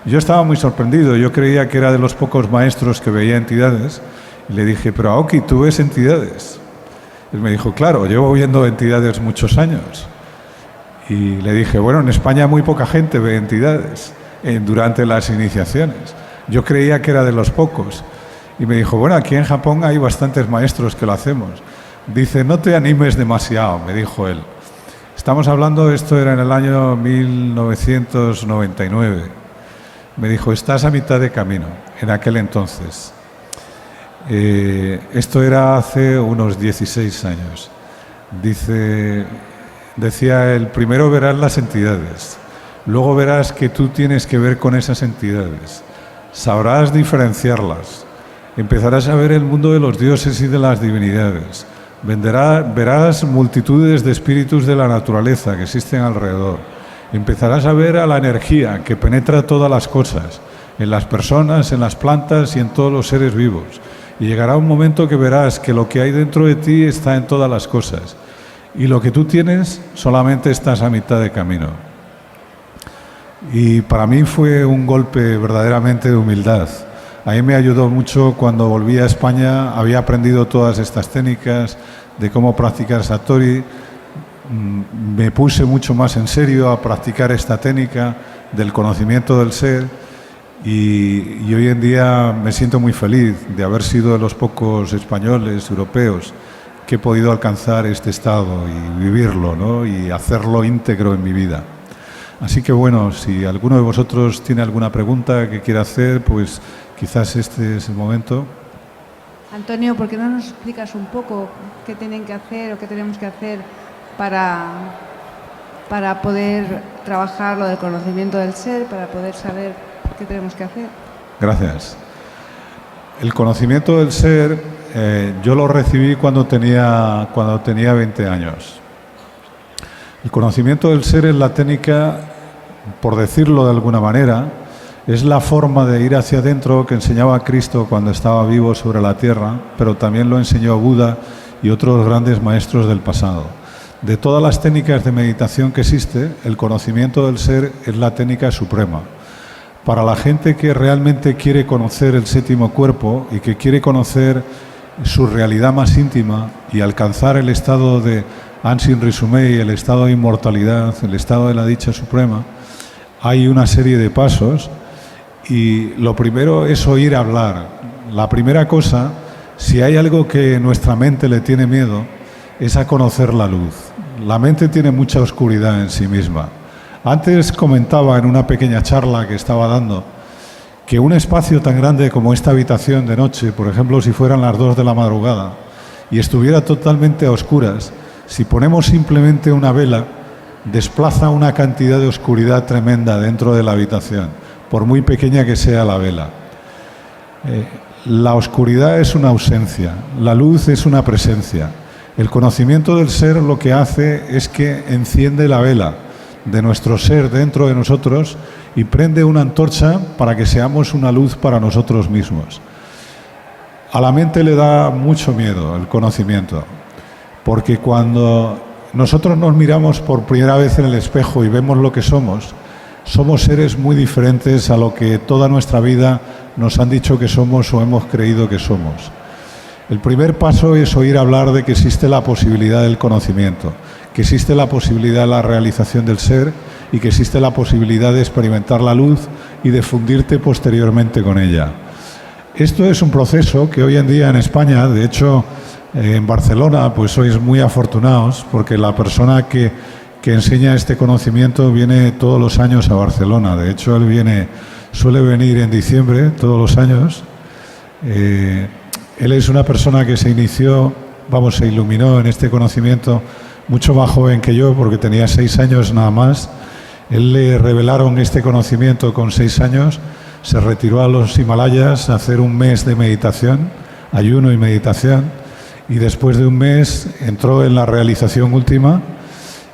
Yo estaba muy sorprendido. Yo creía que era de los pocos maestros que veía entidades. Y le dije: pero Aoki, ¿tú ves entidades? Él me dijo: claro, llevo viendo entidades muchos años. Y le dije: bueno, en España muy poca gente ve entidades durante las iniciaciones. Yo creía que era de los pocos. Y me dijo: bueno, aquí en Japón hay bastantes maestros que lo hacemos. Dice: no te animes demasiado, me dijo él. Estamos hablando, esto era en el año 1999. Me dijo: estás a mitad de camino, en aquel entonces. Esto era hace unos 16 años. Decía él: primero verás las entidades, luego verás que tú tienes que ver con esas entidades, sabrás diferenciarlas, empezarás a ver el mundo de los dioses y de las divinidades, verás multitudes de espíritus de la naturaleza que existen alrededor, empezarás a ver a la energía que penetra todas las cosas, en las personas, en las plantas y en todos los seres vivos, y llegará un momento que verás que lo que hay dentro de ti está en todas las cosas, y lo que tú tienes solamente estás a mitad de camino. Y para mí fue un golpe verdaderamente de humildad. A mí me ayudó mucho cuando volví a España. Había aprendido todas estas técnicas de cómo practicar Satori. Me puse mucho más en serio a practicar esta técnica del conocimiento del ser, y hoy en día me siento muy feliz de haber sido de los pocos españoles, europeos, que he podido alcanzar este estado y vivirlo, ¿no? Y hacerlo íntegro en mi vida. Así que bueno, si alguno de vosotros tiene alguna pregunta que quiera hacer, pues quizás este es el momento. Antonio, ¿por qué no nos explicas un poco qué tienen que hacer o qué tenemos que hacer para poder trabajar lo del conocimiento del ser, para poder saber qué tenemos que hacer? Gracias. El conocimiento del ser, yo lo recibí cuando tenía 20 años. El conocimiento del ser es la técnica, por decirlo de alguna manera, es la forma de ir hacia adentro que enseñaba Cristo cuando estaba vivo sobre la tierra, pero también lo enseñó Buda y otros grandes maestros del pasado. De todas las técnicas de meditación que existe, el conocimiento del ser es la técnica suprema. Para la gente que realmente quiere conocer el séptimo cuerpo y que quiere conocer su realidad más íntima y alcanzar el estado de Ansin Risumei, el estado de inmortalidad, el estado de la dicha suprema, hay una serie de pasos y lo primero es oír hablar. La primera cosa, si hay algo que nuestra mente le tiene miedo, es a conocer la luz. La mente tiene mucha oscuridad en sí misma. Antes comentaba en una pequeña charla que estaba dando que un espacio tan grande como esta habitación de noche, por ejemplo, si fueran las 2 de la madrugada y estuviera totalmente a oscuras, si ponemos simplemente una vela, desplaza una cantidad de oscuridad tremenda dentro de la habitación, por muy pequeña que sea la vela. La oscuridad es una ausencia, la luz es una presencia. El conocimiento del ser lo que hace es que enciende la vela de nuestro ser dentro de nosotros y prende una antorcha para que seamos una luz para nosotros mismos. A la mente le da mucho miedo el conocimiento, porque cuando nosotros nos miramos por primera vez en el espejo y vemos lo que somos seres muy diferentes a lo que toda nuestra vida nos han dicho que somos o hemos creído que somos. El primer paso es oír hablar de que existe la posibilidad del conocimiento, que existe la posibilidad de la realización del ser y que existe la posibilidad de experimentar la luz y de fundirte posteriormente con ella. Esto es un proceso que hoy en día en España, de hecho en Barcelona, pues sois muy afortunados porque la persona que enseña este conocimiento viene todos los años a Barcelona. De hecho, él suele venir en diciembre todos los años. Él es una persona que se iluminó en este conocimiento mucho más joven que yo, porque tenía 6 años nada más. Él le revelaron este conocimiento con 6 años, se retiró a los Himalayas a hacer un mes de meditación, ayuno y meditación, y después de un mes entró en la realización última,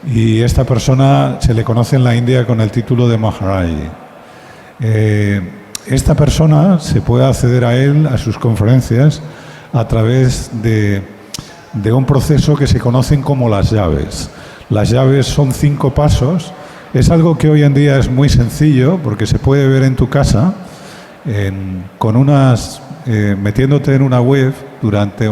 y esta persona se le conoce en la India con el título de Maharaji. Esta persona se puede acceder a él, a sus conferencias, a través de un proceso que se conocen como las llaves. Las llaves son 5 pasos. Es algo que hoy en día es muy sencillo porque se puede ver en tu casa metiéndote en una web durante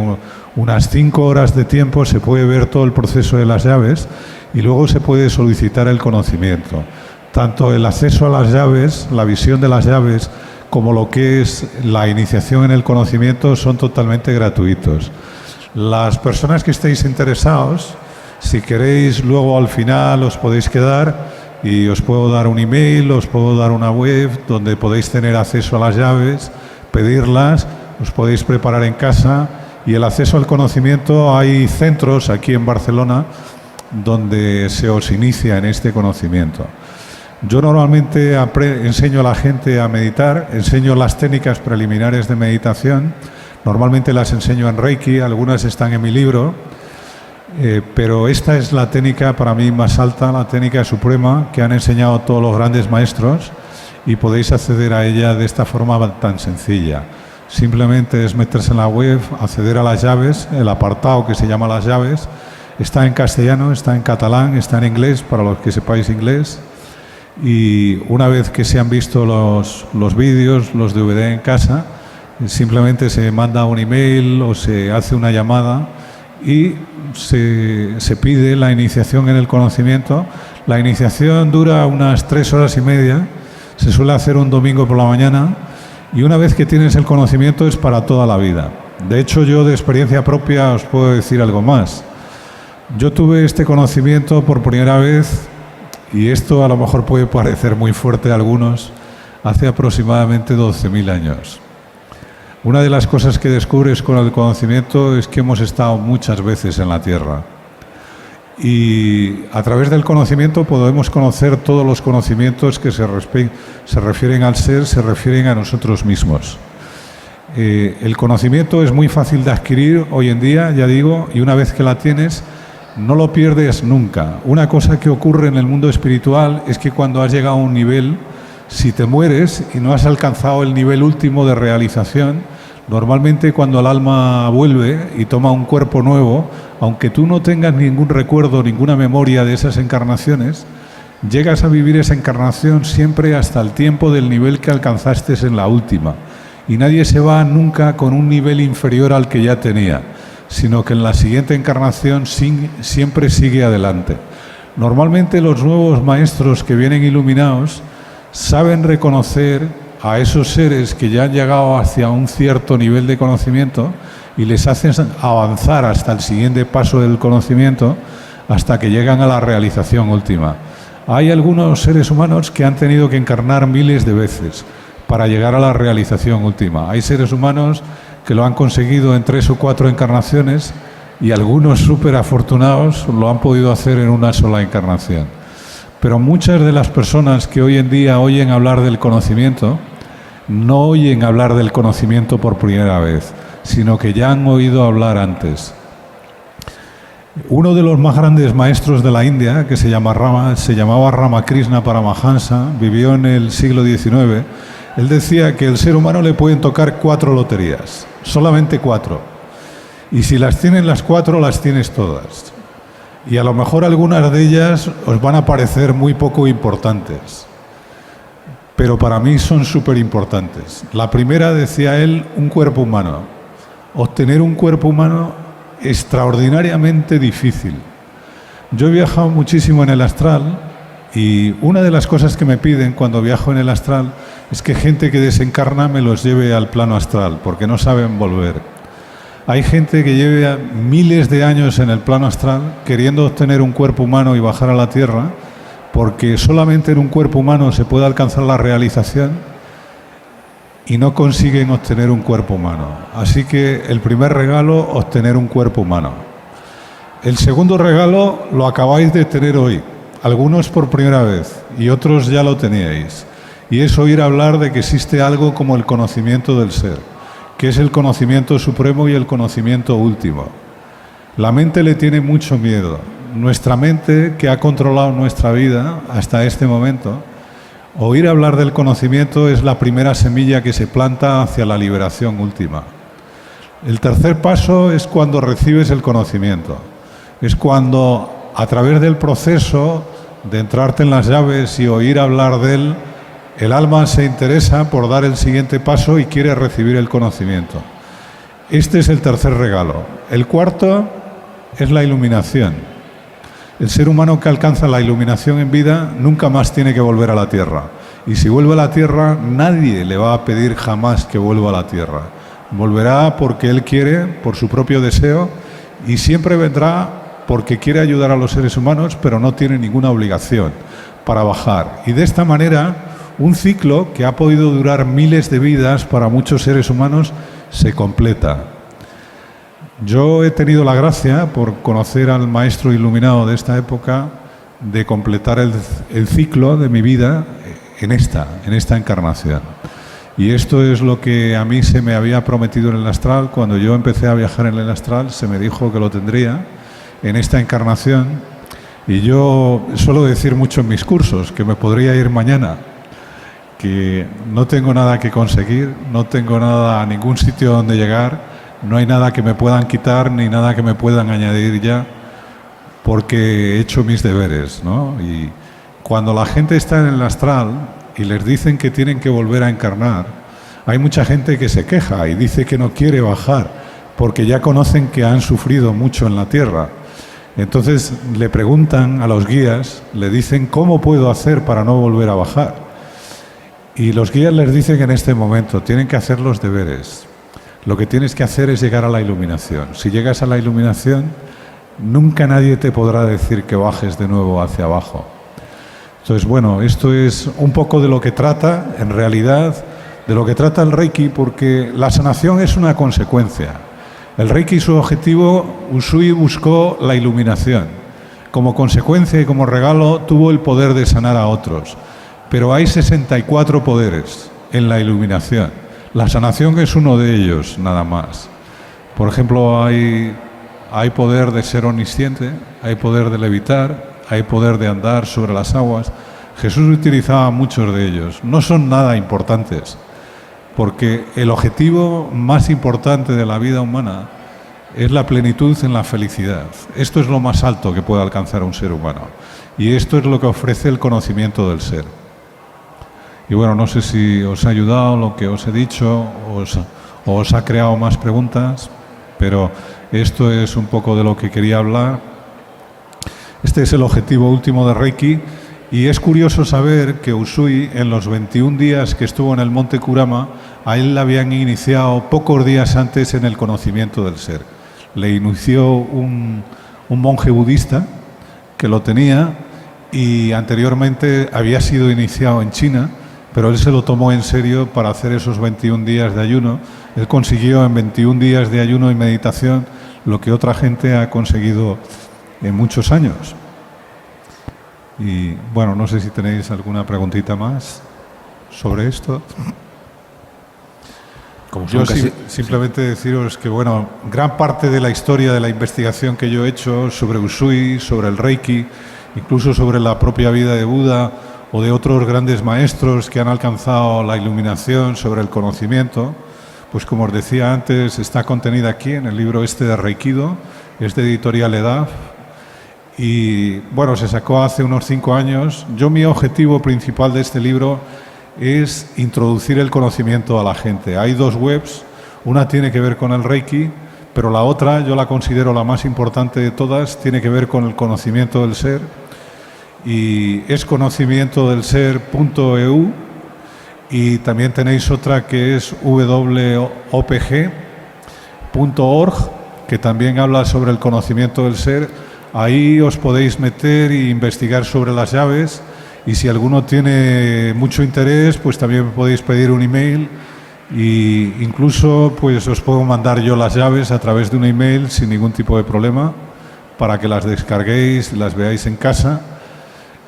unas 5 horas de tiempo. Se puede ver todo el proceso de las llaves y luego se puede solicitar el conocimiento. Tanto el acceso a las llaves, la visión de las llaves, como lo que es la iniciación en el conocimiento son totalmente gratuitos. Las personas que estéis interesados, si queréis, luego al final os podéis quedar y os puedo dar un email, os puedo dar una web donde podéis tener acceso a las llaves, pedirlas, os podéis preparar en casa. Y el acceso al conocimiento, hay centros aquí en Barcelona donde se os inicia en este conocimiento. Yo normalmente enseño a la gente a meditar, enseño las técnicas preliminares de meditación, normalmente las enseño en Reiki, algunas están en mi libro, pero esta es la técnica para mí más alta, la técnica suprema que han enseñado todos los grandes maestros y podéis acceder a ella de esta forma tan sencilla. Simplemente es meterse en la web, acceder a las llaves, el apartado que se llama las llaves, está en castellano, está en catalán, está en inglés para los que sepáis inglés. Y una vez que se han visto los vídeos, los DVD en casa, simplemente se manda un email o se hace una llamada y se pide la iniciación en el conocimiento. La iniciación dura unas 3 horas y media, se suele hacer un domingo por la mañana y una vez que tienes el conocimiento es para toda la vida. De hecho, yo de experiencia propia os puedo decir algo más. Yo tuve este conocimiento por primera vez, y esto a lo mejor puede parecer muy fuerte a algunos, hace aproximadamente 12.000 años. Una de las cosas que descubres con el conocimiento es que hemos estado muchas veces en la Tierra. Y a través del conocimiento podemos conocer todos los conocimientos que se refieren al ser, se refieren a nosotros mismos. El conocimiento es muy fácil de adquirir hoy en día, ya digo, y una vez que la tienes, no lo pierdes nunca. Una cosa que ocurre en el mundo espiritual es que cuando has llegado a un nivel, si te mueres y no has alcanzado el nivel último de realización, normalmente cuando el alma vuelve y toma un cuerpo nuevo, aunque tú no tengas ningún recuerdo, ninguna memoria de esas encarnaciones, llegas a vivir esa encarnación siempre hasta el tiempo del nivel que alcanzaste en la última. y nadie se va nunca con un nivel inferior al que ya tenía, sino que en la siguiente encarnación siempre sigue adelante. Normalmente los nuevos maestros que vienen iluminados saben reconocer a esos seres que ya han llegado hacia un cierto nivel de conocimiento y les hacen avanzar hasta el siguiente paso del conocimiento, hasta que llegan a la realización última. Hay algunos seres humanos que han tenido que encarnar miles de veces para llegar a la realización última. Hay seres humanos que lo han conseguido en 3 o 4 encarnaciones y algunos súper afortunados lo han podido hacer en una sola encarnación. Pero muchas de las personas que hoy en día oyen hablar del conocimiento no oyen hablar del conocimiento por primera vez, sino que ya han oído hablar antes. Uno de los más grandes maestros de la India, que se llamaba Ramakrishna Paramahansa, vivió en el siglo XIX. Él decía que al ser humano le pueden tocar 4 loterías, solamente 4. Y si las tienen las 4, las tienes todas. Y a lo mejor algunas de ellas os van a parecer muy poco importantes, pero para mí son súper importantes. La primera, decía él, un cuerpo humano. Obtener un cuerpo humano extraordinariamente difícil. Yo he viajado muchísimo en el astral y una de las cosas que me piden cuando viajo en el astral es que gente que desencarna me los lleve al plano astral, porque no saben volver. Hay gente que lleva miles de años en el plano astral queriendo obtener un cuerpo humano y bajar a la Tierra, porque solamente en un cuerpo humano se puede alcanzar la realización y no consiguen obtener un cuerpo humano. Así que el primer regalo, obtener un cuerpo humano. El segundo regalo lo acabáis de tener hoy, algunos por primera vez y otros ya lo teníais, y es oír hablar de que existe algo como el conocimiento del ser, que es el conocimiento supremo y el conocimiento último. La mente le tiene mucho miedo. Nuestra mente, que ha controlado nuestra vida hasta este momento, oír hablar del conocimiento es la primera semilla que se planta hacia la liberación última. El tercer paso es cuando recibes el conocimiento. Es cuando, a través del proceso de entrarte en las llaves y oír hablar de él, el alma se interesa por dar el siguiente paso y quiere recibir el conocimiento. Este es el tercer regalo. El cuarto es la iluminación. El ser humano que alcanza la iluminación en vida nunca más tiene que volver a la Tierra. Y si vuelve a la Tierra, nadie le va a pedir jamás que vuelva a la Tierra. Volverá porque él quiere, por su propio deseo, y siempre vendrá porque quiere ayudar a los seres humanos, pero no tiene ninguna obligación para bajar. Y de esta manera, un ciclo que ha podido durar miles de vidas para muchos seres humanos se completa. Yo he tenido la gracia, por conocer al maestro iluminado de esta época, de completar el ciclo de mi vida en esta encarnación. Y esto es lo que a mí se me había prometido en el astral. Cuando yo empecé a viajar en el astral, se me dijo que lo tendría en esta encarnación. Y yo suelo decir mucho en mis cursos que me podría ir mañana, que no tengo nada que conseguir, no tengo nada, ningún sitio donde llegar, no hay nada que me puedan quitar ni nada que me puedan añadir ya, porque he hecho mis deberes, ¿no? Y cuando la gente está en el astral y les dicen que tienen que volver a encarnar, hay mucha gente que se queja y dice que no quiere bajar, porque ya conocen que han sufrido mucho en la Tierra. Entonces le preguntan a los guías, le dicen ¿cómo puedo hacer para no volver a bajar? Y los guías les dicen que en este momento tienen que hacer los deberes. Lo que tienes que hacer es llegar a la iluminación. Si llegas a la iluminación, nunca nadie te podrá decir que bajes de nuevo hacia abajo. Entonces, bueno, esto es un poco de lo que trata, en realidad, de lo que trata el Reiki, porque la sanación es una consecuencia. El Reiki, su objetivo, Usui buscó la iluminación. Como consecuencia y como regalo, tuvo el poder de sanar a otros. Pero hay 64 poderes en la iluminación. La sanación es uno de ellos, nada más. Por ejemplo, hay poder de ser omnisciente, hay poder de levitar, hay poder de andar sobre las aguas. Jesús utilizaba muchos de ellos. No son nada importantes, porque el objetivo más importante de la vida humana es la plenitud en la felicidad. Esto es lo más alto que puede alcanzar un ser humano. Y esto es lo que ofrece el conocimiento del ser. Y bueno, no sé si os ha ayudado lo que os he dicho o os ha creado más preguntas, pero esto es un poco de lo que quería hablar. Este es el objetivo último de Reiki. Y es curioso saber que Usui, en los 21 días que estuvo en el Monte Kurama, a él le habían iniciado pocos días antes en el conocimiento del ser. Le inició un monje budista que lo tenía y anteriormente había sido iniciado en China, pero él se lo tomó en serio para hacer esos 21 días de ayuno. Él consiguió en 21 días de ayuno y meditación lo que otra gente ha conseguido en muchos años. Y bueno, no sé si tenéis alguna preguntita más sobre esto. Yo simplemente deciros que, bueno, gran parte de la historia de la investigación que yo he hecho sobre Usui, sobre el Reiki, incluso sobre la propia vida de Buda o de otros grandes maestros que han alcanzado la iluminación sobre el conocimiento, pues como os decía antes, está contenida aquí en el libro este de Reikido, es de Editorial EDAF. Y bueno, se sacó hace unos 5 años. Mi objetivo principal de este libro es introducir el conocimiento a la gente. Hay 2 webs, una tiene que ver con el Reiki, pero la otra, yo la considero la más importante de todas, tiene que ver con el conocimiento del ser. Y es conocimientodelser.eu, y también tenéis otra que es wopg.org, que también habla sobre el conocimiento del ser. Ahí os podéis meter e investigar sobre las llaves, y si alguno tiene mucho interés, pues también podéis pedir un email, y incluso pues os puedo mandar yo las llaves a través de un email sin ningún tipo de problema para que las descarguéis y las veáis en casa.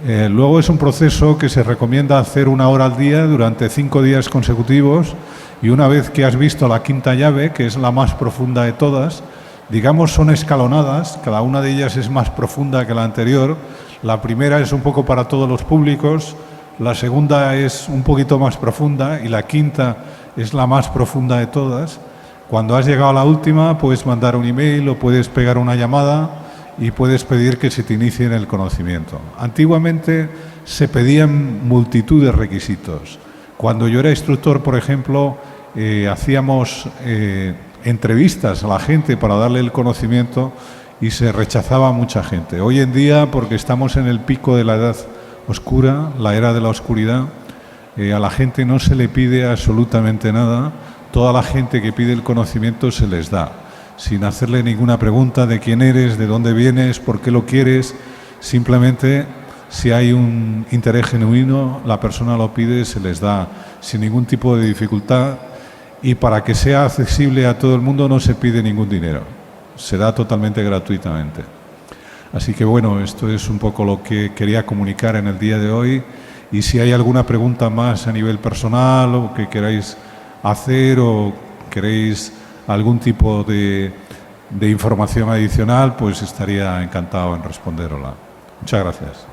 Luego es un proceso que se recomienda hacer 1 hora al día durante 5 días consecutivos, y una vez que has visto la 5ª llave, que es la más profunda de todas, digamos, son escalonadas, cada una de ellas es más profunda que la anterior. La primera es un poco para todos los públicos, la segunda es un poquito más profunda y la 5ª es la más profunda de todas. Cuando has llegado a la última, puedes mandar un email o puedes pegar una llamada y puedes pedir que se te inicie en el conocimiento. Antiguamente se pedían multitud de requisitos. Cuando yo era instructor, por ejemplo, hacíamos entrevistas a la gente para darle el conocimiento y se rechazaba a mucha gente. Hoy en día, porque estamos en el pico de la edad oscura, la era de la oscuridad, a la gente no se le pide absolutamente nada. Toda la gente que pide el conocimiento se les da, sin hacerle ninguna pregunta de quién eres, de dónde vienes, por qué lo quieres. Simplemente, si hay un interés genuino, la persona lo pide, se les da sin ningún tipo de dificultad. Y para que sea accesible a todo el mundo no se pide ningún dinero, se da totalmente gratuitamente. Así que bueno, esto es un poco lo que quería comunicar en el día de hoy, y si hay alguna pregunta más a nivel personal o que queráis hacer o queréis algún tipo de información adicional, pues estaría encantado en responderosla. Muchas gracias.